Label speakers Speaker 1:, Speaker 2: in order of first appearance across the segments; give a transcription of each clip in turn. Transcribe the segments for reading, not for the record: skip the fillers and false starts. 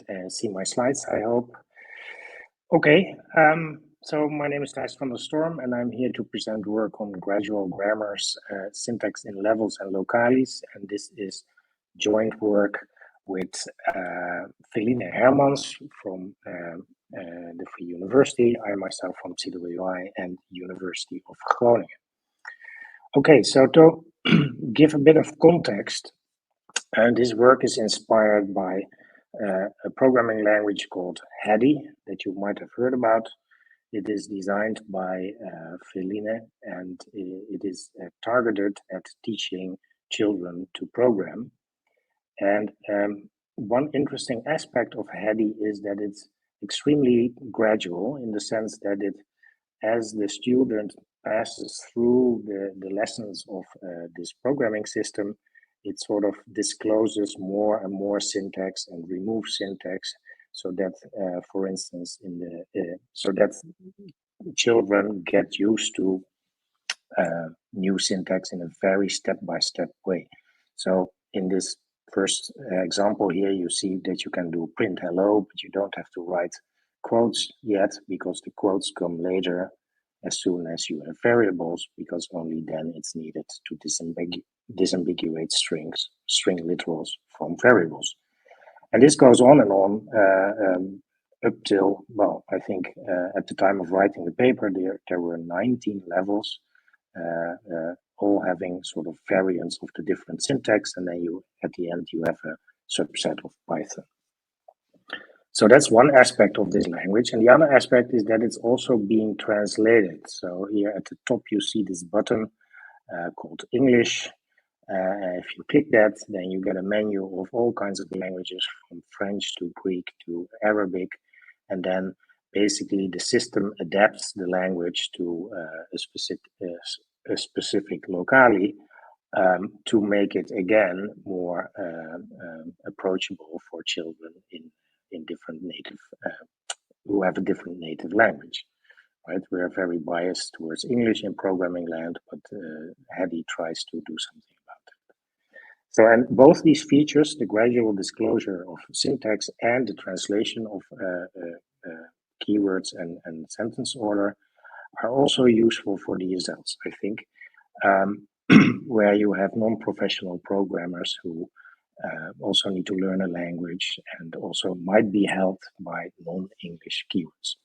Speaker 1: and see my slides, I hope. Okay, so my name is Thijs van der Storm, and I'm here to present work on gradual grammars, syntax in levels and locales, and this is joint work with Feline Hermans from the Free University, I myself from CWI and University of Groningen. Okay, so to give a bit of context, this work is inspired by a programming language called Hedy that you might have heard about. It is designed by Feline, and it is targeted at teaching children to program. And one interesting aspect of Hedy is that it's extremely gradual in the sense that it, as the student passes through the lessons of this programming system, it sort of discloses more and more syntax and removes syntax, so that, for instance, so that children get used to new syntax in a very step-by-step way. So in this first example here, you see that you can do print hello, but you don't have to write quotes yet, because the quotes come later as soon as you have variables, because only then it's needed to disambiguate string literals from variables. And this goes on and on up till, well, I think at the time of writing the paper, there were 19 levels, all having sort of variants of the different syntax, and then you, at the end, you have a subset of Python. So that's one aspect of this language, and the other aspect is that it's also being translated. So here at the top you see this button called English. If you click that, then you get a menu of all kinds of languages, from French to Greek to Arabic, and then basically the system adapts the language to a specific locale to make it again more approachable for children in different native who have a different native language. Right, we are very biased towards English in programming land, but Hedy tries to do something about it. So, and both these features, the gradual disclosure of syntax and the translation of keywords and sentence order, are also useful for DSLs, I think, where you have non-professional programmers who also need to learn a language and also might be helped by non-English keywords.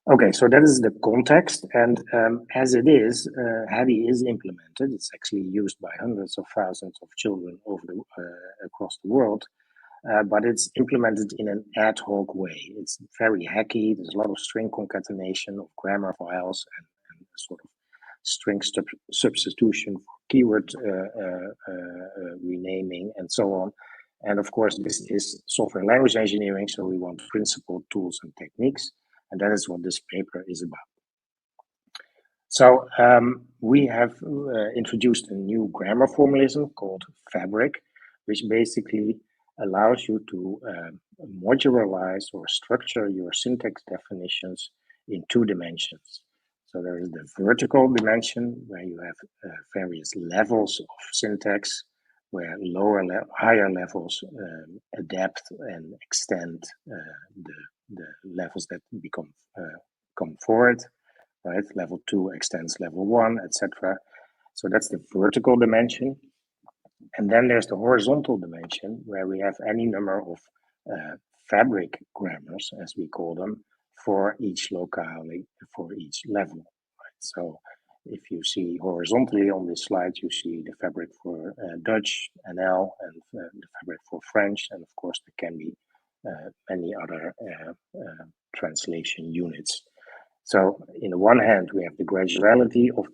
Speaker 1: Okay, so that is the context, and as it is, Hedy is implemented. It's actually used by hundreds of thousands of children across the world, but it's implemented in an ad hoc way. It's very hacky. There's a lot of string concatenation of grammar files and sort of string substitution for keyword renaming and so on. And of course, this is software language engineering, so we want principled tools and techniques. And that is what this paper is about. So we have introduced a new grammar formalism called Fabric, which basically allows you to modularize or structure your syntax definitions in 2 dimensions. So there is the vertical dimension, where you have various levels of syntax, where higher levels adapt and extend the levels that come forward, right? Level 2 extends level 1, etc. So that's the vertical dimension. And then there's the horizontal dimension, where we have any number of fabric grammars, as we call them, for each locale, for each level. Right? So if you see horizontally on this slide, you see the fabric for Dutch, NL, and the fabric for French, and of course there can be many other translation units. So in the one hand, we have the graduality of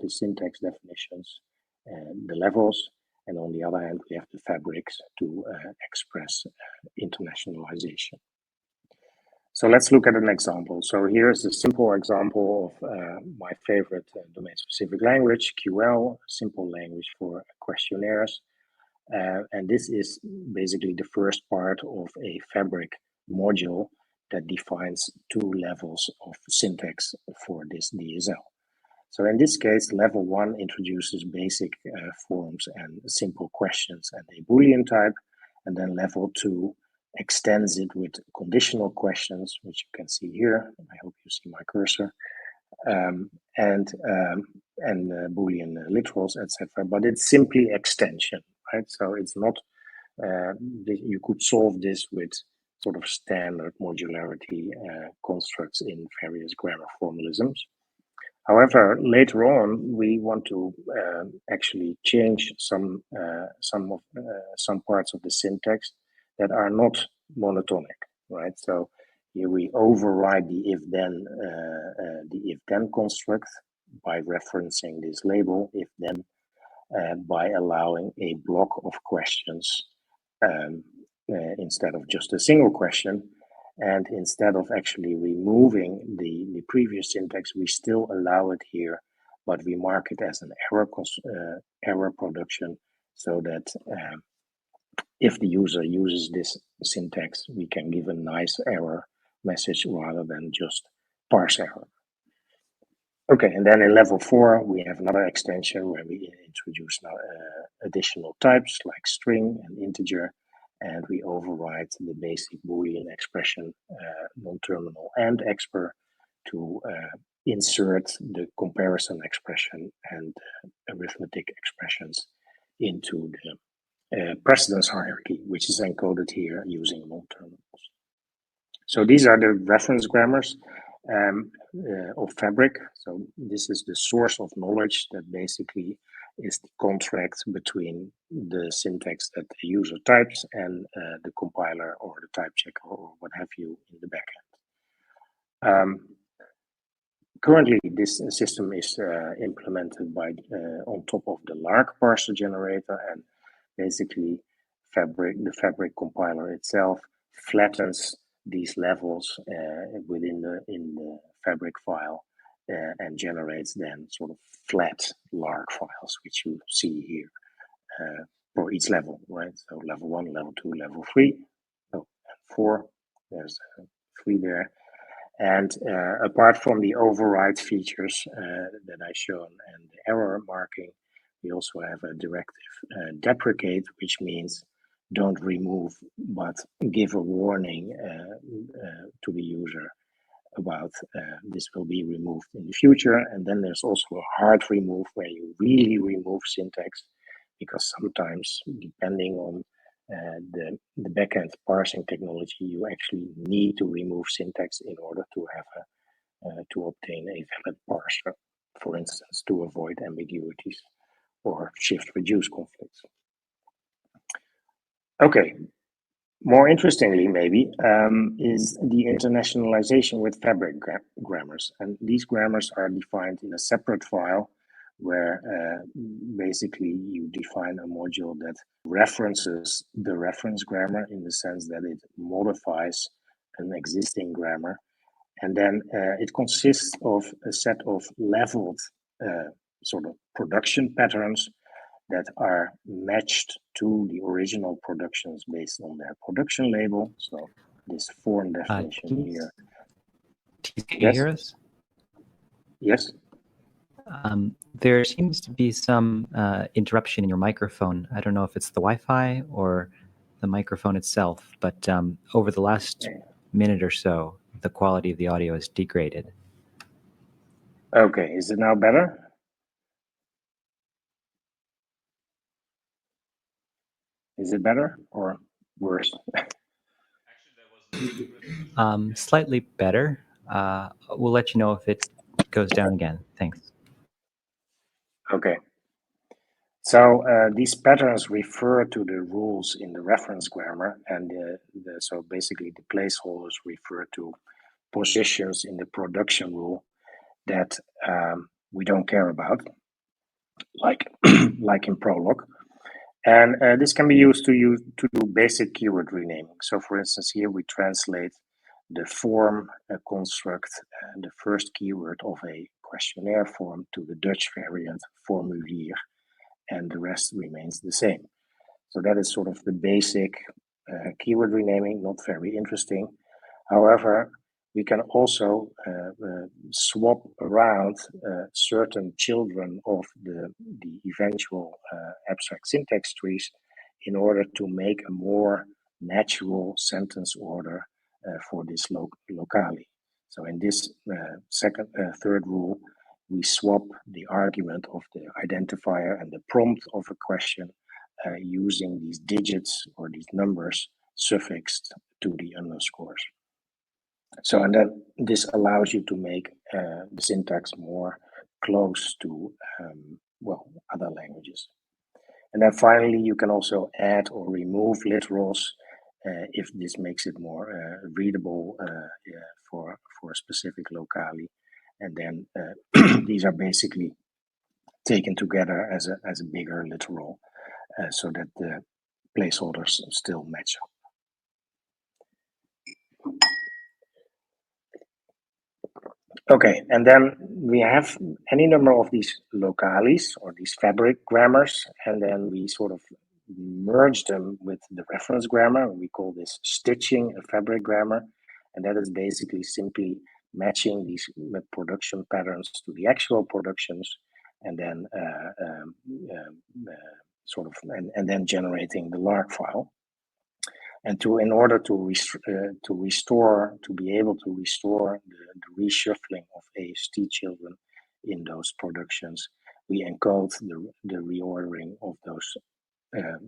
Speaker 1: the syntax definitions and the levels, and on the other hand, we have the fabrics to express internationalization. So let's look at an example. So here's a simple example of my favorite domain-specific language, QL, simple language for questionnaires. And this is basically the first part of a fabric module that defines 2 levels of syntax for this DSL. So in this case, level 1 introduces basic forms and simple questions and a Boolean type, and then level 2 extends it with conditional questions, which you can see here. I hope you see my cursor, and Boolean literals, etc. But it's simply extension, right? So it's not. You could solve this with sort of standard modularity constructs in various grammar formalisms. However, later on, we want to actually change some parts of the syntax that are not monotonic, right? So here we override the if-then construct by referencing this label if-then by allowing a block of questions instead of just a single question. And instead of actually removing the previous syntax, we still allow it here, but we mark it as an error production so that if the user uses this syntax, we can give a nice error message rather than just parse error. Okay, and then in level 4, we have another extension where we introduce additional types like string and integer, and we override the basic Boolean expression non-terminal and expr to insert the comparison expression and arithmetic expressions into the precedence hierarchy, which is encoded here using non-terminals. So these are the reference grammars of Fabric. So this is the source of knowledge that basically is the contract between the syntax that the user types and the compiler or the type checker or what have you in the backend. Currently, this system is implemented by on top of the LARK parser generator, and basically the Fabric compiler itself flattens these levels in the Fabric file and generates then sort of flat LARK files, which you see here for each level, right? So level 1, level 2, level 3, and 4. There's 3 there. And apart from the override features that I shown and the error marking, we also have a directive deprecate, which means don't remove, but give a warning to the user about this will be removed in the future. And then there's also a hard remove where you really remove syntax, because sometimes depending on the backend parsing technology, you actually need to remove syntax in order to have to obtain a valid parser, for instance, to avoid ambiguities or shift-reduce conflicts. Okay, more interestingly, maybe, is the internationalization with Fabric grammars. And these grammars are defined in a separate file where basically you define a module that references the reference grammar in the sense that it modifies an existing grammar. And then it consists of a set of leveled sort of production patterns that are matched to the original productions based on their production label. So this form definition here.
Speaker 2: Can you hear us?
Speaker 1: Yes.
Speaker 2: There seems to be some interruption in your microphone. I don't know if it's the Wi-Fi or the microphone itself, but over the last minute or so, the quality of the audio is degraded.
Speaker 1: Okay, is it now better? Is it better or worse?
Speaker 2: Slightly better. We'll let you know if it goes down again. Thanks.
Speaker 1: Okay. So these patterns refer to the rules in the reference grammar, and so basically the placeholders refer to positions in the production rule that we don't care about, like like in Prolog. And this can be used to do basic keyword renaming. So for instance, here we translate the form construct, the first keyword of a questionnaire form to the Dutch variant formulier, and the rest remains the same. So that is sort of the basic keyword renaming, not very interesting. However, we can also swap around certain children of the eventual abstract syntax trees in order to make a more natural sentence order for this locale. So in this third rule, we swap the argument of the identifier and the prompt of a question using these digits or these numbers suffixed to the underscores. So, and then this allows you to make the syntax more close to, other languages. And then finally, you can also add or remove literals if this makes it more readable for a specific locale. And then these are basically taken together as a bigger literal so that the placeholders still match up. Okay, and then we have any number of these locales or these fabric grammars, and then we sort of merge them with the reference grammar. We call this stitching a fabric grammar, and that is basically simply matching these production patterns to the actual productions, and then and then generating the LARK file. And in order to be able to restore the reshuffling of AST children in those productions, we encode the reordering of those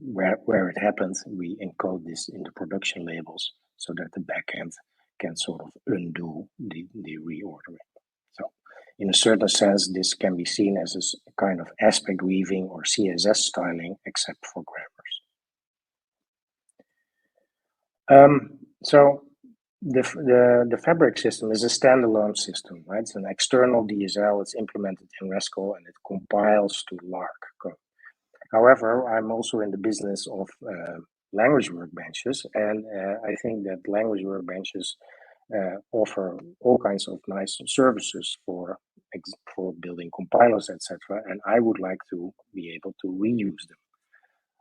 Speaker 1: where it happens. We encode this in the production labels so that the backend can sort of undo the reordering. So, in a certain sense, this can be seen as a kind of aspect weaving or CSS styling, except for grammars. So the fabric system is a standalone system, right? It's an external DSL. It's implemented in Rascal and it compiles to LARK code. However, I'm also in the business of language workbenches, and I think that language workbenches offer all kinds of nice services for building compilers, etc. And I would like to be able to reuse them.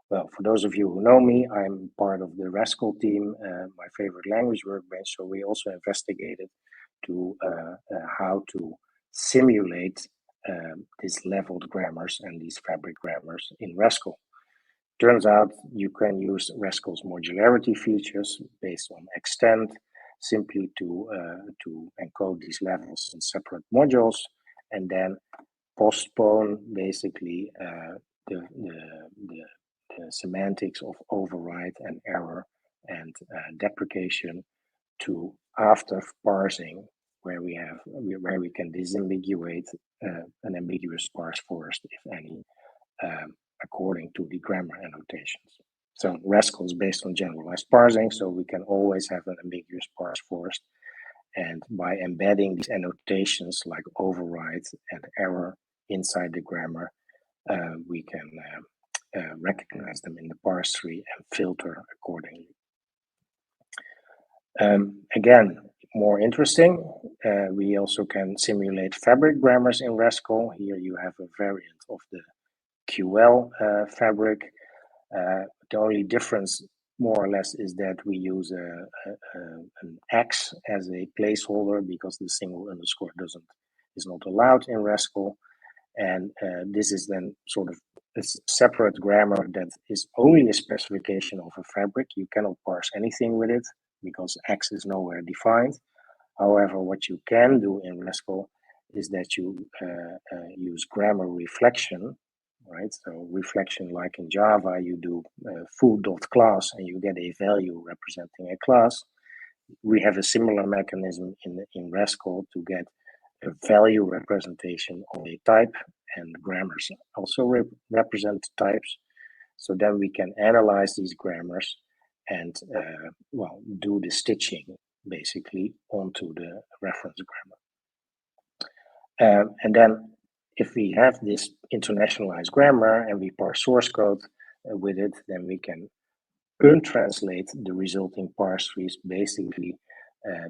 Speaker 1: Well, for those of you who know me, I'm part of the Rascal team, my favorite language workbench. So we also investigated to how to simulate these leveled grammars and these fabric grammars in Rascal. Turns out you can use Rascal's modularity features based on extend simply to encode these levels in separate modules, and then postpone basically the semantics of override and error and deprecation to after parsing, where we can disambiguate an ambiguous parse first, if any, according to the grammar annotations. So Rascal is based on generalized parsing, so we can always have an ambiguous parse first. And by embedding these annotations like override and error inside the grammar, we can recognize them in the parse tree and filter accordingly. Again, more interesting, we also can simulate fabric grammars in Rascal. Here you have a variant of the QL fabric. The only difference, more or less, is that we use an X as a placeholder because the single underscore is not allowed in Rascal. And this is then sort of a separate grammar that is only a specification of a fabric. You cannot parse anything with it because X is nowhere defined. However, what you can do in Rascal is that you use grammar reflection, right? So reflection, like in Java, you do foo.class and you get a value representing a class. We have a similar mechanism in Rascal to get a value representation of a type, and grammars also represent types. So then we can analyze these grammars and do the stitching basically onto the reference grammar. And then if we have this internationalized grammar and we parse source code with it, then we can untranslate the resulting parse trees basically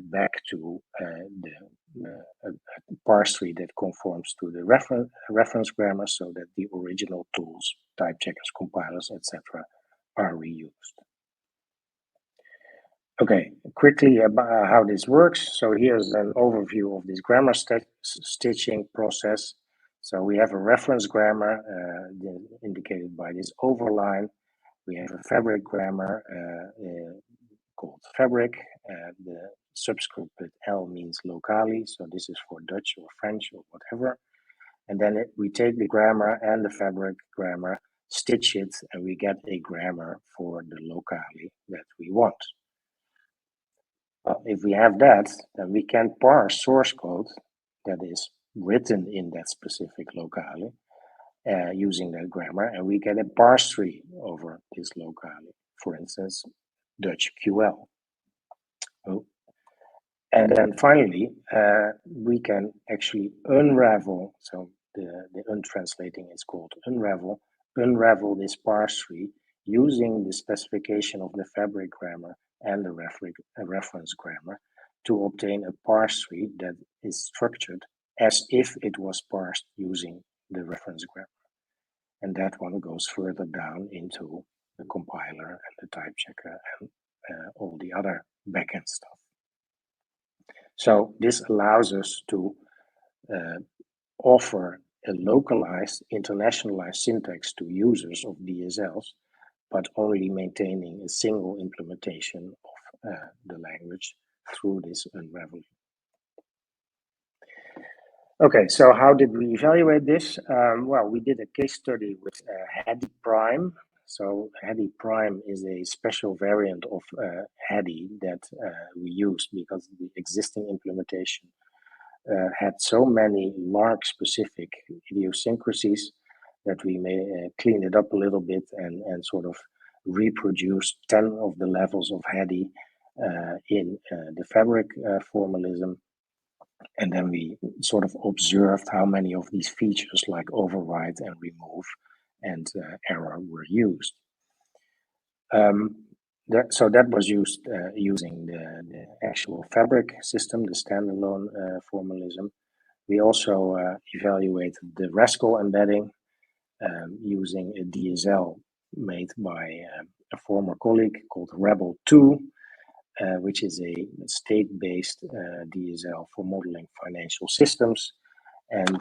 Speaker 1: back to the parse tree that conforms to the reference grammar, so that the original tools, type checkers, compilers, etc., are reused. Okay, quickly about how this works. So here's an overview of this grammar stitching process. So we have a reference grammar indicated by this overline. We have a fabric grammar called fabric. The subscript with L means locally, so this is for Dutch or French or whatever. And then we take the grammar and the fabric grammar, stitch it, and we get a grammar for the locale that we want. Well, if we have that, then we can parse source code that is written in that specific locale using that grammar, and we get a parse tree over this locale, for instance, Dutch QL. Oh. And then finally, we can actually unravel, so the untranslating is called unravel this parse tree using the specification of the fabric grammar and the reference grammar to obtain a parse tree that is structured as if it was parsed using the reference grammar. And that one goes further down into the compiler and the type checker and all the other backend stuff. So this allows us to offer a localized, internationalized syntax to users of DSLs, but already maintaining a single implementation of the language through this unraveling. Okay, so how did we evaluate this? Well, we did a case study with Hedy Prime. So Hedy Prime is a special variant of Hedy that we used because the existing implementation had so many LARK specific idiosyncrasies that we may clean it up a little bit and sort of reproduce 10 of the levels of Hedy in the fabric formalism. And then we sort of observed how many of these features like override and remove and error were used. So that was used using the actual fabric system, the standalone formalism. We also evaluated the Rascal embedding using a DSL made by a former colleague called Rebel2, which is a state-based DSL for modeling financial systems. And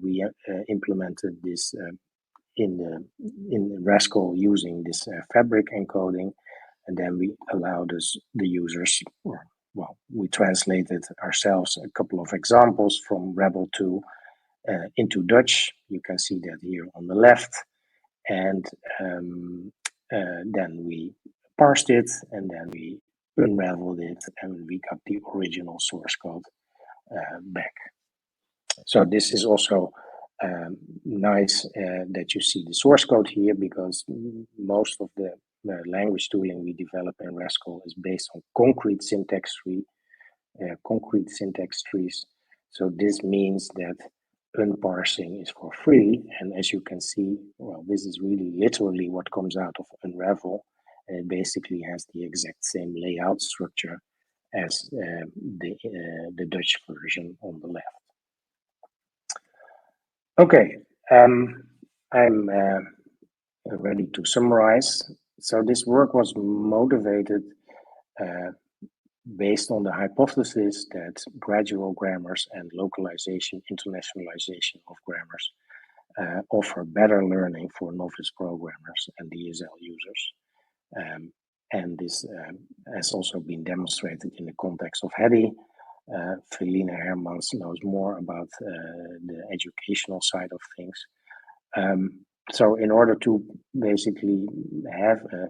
Speaker 1: we implemented this in Rascal using this fabric encoding. And then we allowed the users, well, we translated ourselves a couple of examples from Rebel2 into Dutch. You can see that here on the left. And then we parsed it, and then we unraveled it, and we got the original source code back. So this is also nice that you see the source code here, because most of the language tooling we develop in Rascal is based on concrete syntax trees. So this means that unparsing is for free, and as you can see, well, this is really literally what comes out of Unravel, and it basically has the exact same layout structure as the Dutch version on the left. Okay, I'm ready to summarize. So this work was motivated based on the hypothesis that gradual grammars and localization, internationalization of grammars offer better learning for novice programmers and DSL users. And this has also been demonstrated in the context of Hedy. Felina Hermans knows more about the educational side of things. So in order to basically have a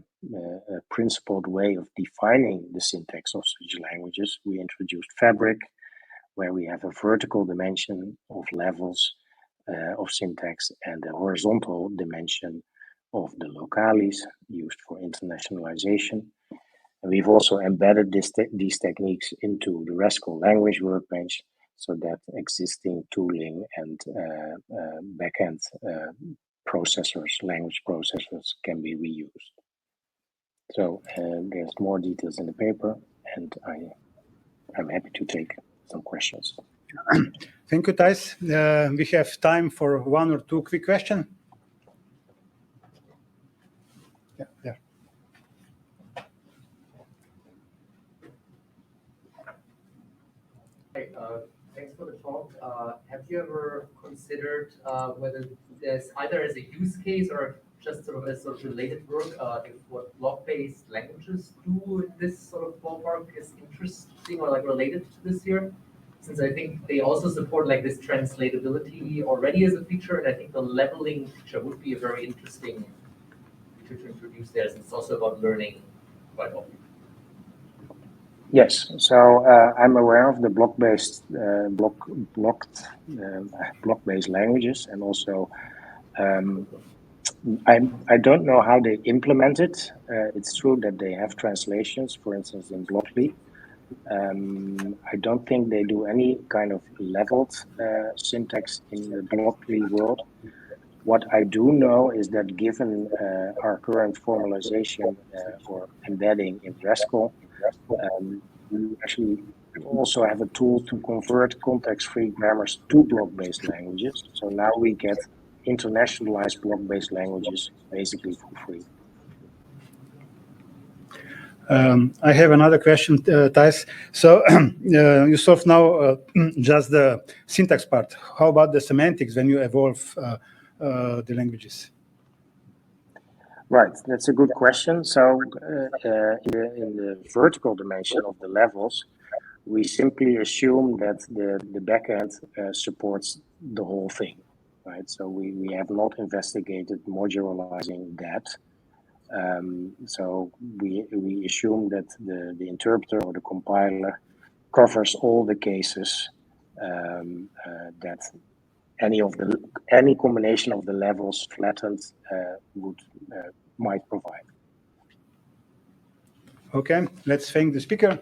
Speaker 1: principled way of defining the syntax of such languages, we introduced Fabric, where we have a vertical dimension of levels of syntax and a horizontal dimension of the locales used for internationalization. And we've also embedded these techniques into the Rascal language workbench so that existing tooling and backend processors, language processors, can be reused. So there's more details in the paper, and I'm happy to take some questions.
Speaker 3: Thank you, Thijs. We have time for one or two quick questions. Yeah, there.
Speaker 4: Hey, thanks for the talk. Have you ever considered whether there's either as a use case or a just sort of as sort of related work, if what block-based languages do in this sort of ballpark is interesting or like related to this here, since I think they also support like this translatability already as a feature, and I think the leveling feature would be a very interesting feature to introduce there, since it's also about learning quite often.
Speaker 1: Yes, so I'm aware of the block-based block-based languages, and also I don't know how they implement it. It's true that they have translations, for instance, in Blockly. I don't think they do any kind of leveled syntax in the Blockly world. What I do know is that given our current formalization or embedding in Rascal, we actually also have a tool to convert context-free grammars to block-based languages. So now we get internationalized block-based languages basically for free.
Speaker 3: I have another question, Thijs. So you solved now just the syntax part. How about the semantics when you evolve the languages?
Speaker 1: Right, that's a good question. So in the vertical dimension of the levels, we simply assume that the backend supports the whole thing, right? So we have not investigated modularizing that. So we assume that the interpreter or the compiler covers all the cases that any combination of the levels flattened might provide.
Speaker 3: Okay, let's thank the speaker.